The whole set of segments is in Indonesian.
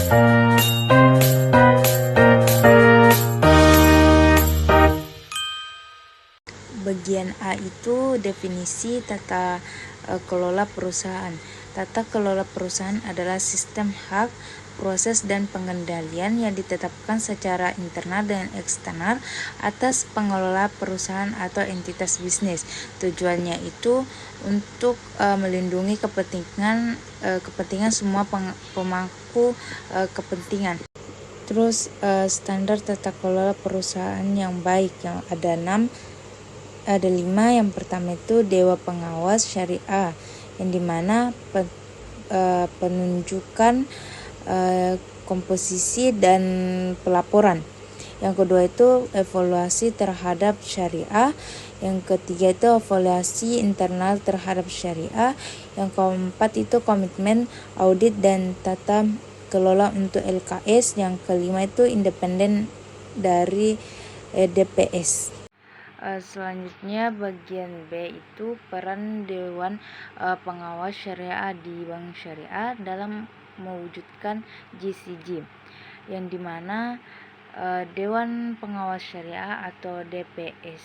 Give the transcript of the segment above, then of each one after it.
Bagian A itu definisi tata kelola perusahaan. Tata kelola perusahaan adalah sistem hak, proses, dan pengendalian yang ditetapkan secara internal dan eksternal atas pengelola perusahaan atau entitas bisnis. Tujuannya itu untuk melindungi kepentingan semua pemangku kepentingan. Terus standar tata kelola perusahaan yang baik yang ada 5. Yang pertama itu Dewan Pengawas Syariah, yang dimana penunjukan komposisi dan pelaporan. Yang kedua itu evaluasi terhadap syariah. Yang ketiga itu evaluasi internal terhadap syariah. Yang keempat itu komitmen audit dan tata kelola untuk LKS. Yang kelima itu independen dari DPS. Selanjutnya bagian B itu peran Dewan Pengawas Syariah di Bank Syariah dalam mewujudkan GCG, yang dimana Dewan Pengawas Syariah atau DPS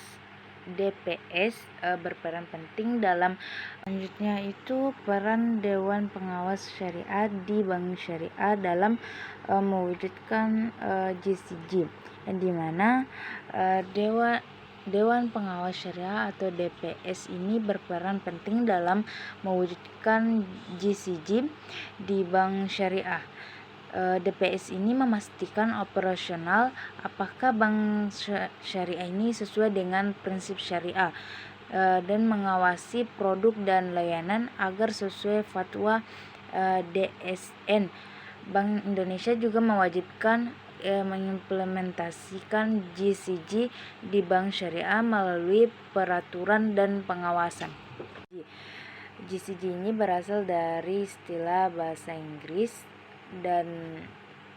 berperan penting dalam. Selanjutnya itu peran Dewan Pengawas Syariah di Bank Syariah dalam mewujudkan GCG, yang dimana Dewan Pengawas Syariah atau DPS ini berperan penting dalam mewujudkan GCG di Bank Syariah. DPS ini memastikan operasional apakah bank syariah ini sesuai dengan prinsip syariah dan mengawasi produk dan layanan agar sesuai fatwa DSN. Bank Indonesia juga mewajibkan mengimplementasikan GCG di bank syariah melalui peraturan dan pengawasan. GCG ini berasal dari istilah bahasa Inggris dan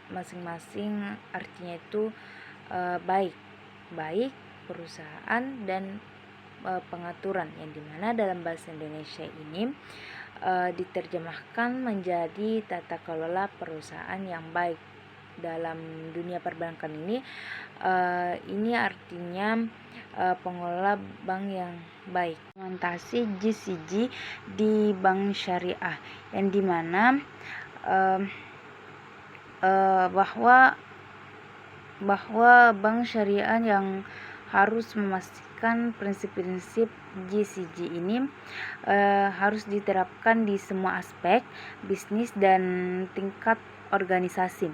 masing-masing artinya itu baik, perusahaan, dan pengaturan, yang dimana dalam bahasa Indonesia ini diterjemahkan menjadi tata kelola perusahaan yang baik. Dalam dunia perbankan ini artinya pengelola bank yang baik. Implementasi GCG di bank syariah, yang dimana bahwa bank syariah yang harus memastikan prinsip-prinsip GCG ini harus diterapkan di semua aspek bisnis dan tingkat organisasi.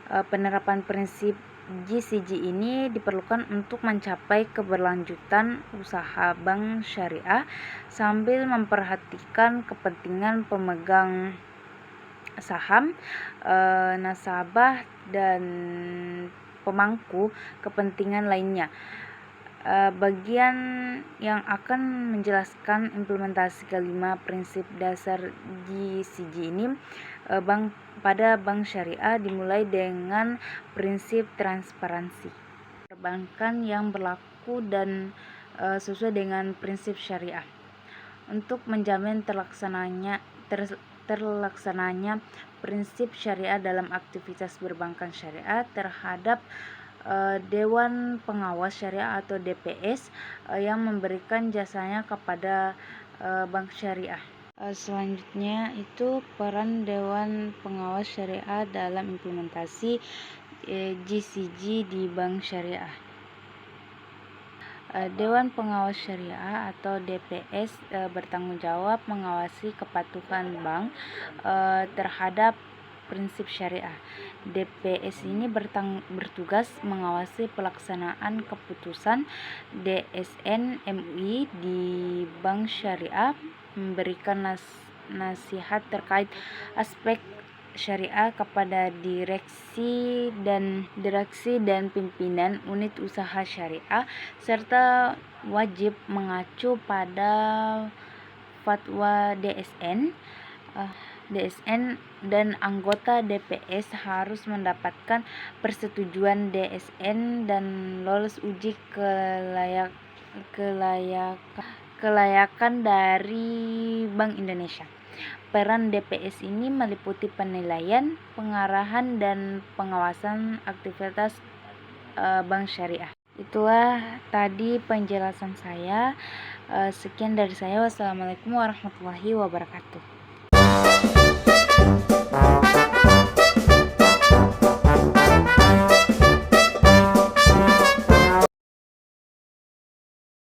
Penerapan prinsip GCG ini diperlukan untuk mencapai keberlanjutan usaha bank syariah sambil memperhatikan kepentingan pemegang saham, nasabah, dan pemangku kepentingan lainnya. Bagian yang akan menjelaskan implementasi kelima prinsip dasar GCG ini pada bank syariah dimulai dengan prinsip transparansi perbankan yang berlaku dan sesuai dengan prinsip syariah. Untuk menjamin terlaksananya prinsip syariah dalam aktivitas perbankan syariah terhadap Dewan Pengawas Syariah atau DPS yang memberikan jasanya kepada bank syariah. Selanjutnya itu peran Dewan Pengawas Syariah dalam implementasi GCG di bank syariah. Dewan Pengawas Syariah atau DPS bertanggung jawab mengawasi kepatuhan bank terhadap prinsip syariah. DPS ini bertugas mengawasi pelaksanaan keputusan DSN MUI di bank syariah, memberikan nasihat terkait aspek syariah kepada direksi dan pimpinan unit usaha syariah, serta wajib mengacu pada fatwa DSN dan anggota DPS harus mendapatkan persetujuan DSN dan lolos uji kelayakan dari Bank Indonesia. Peran DPS ini meliputi penilaian, pengarahan, dan pengawasan aktivitas bank syariah. Itulah tadi penjelasan saya. Sekian dari saya. Wassalamualaikum warahmatullahi wabarakatuh.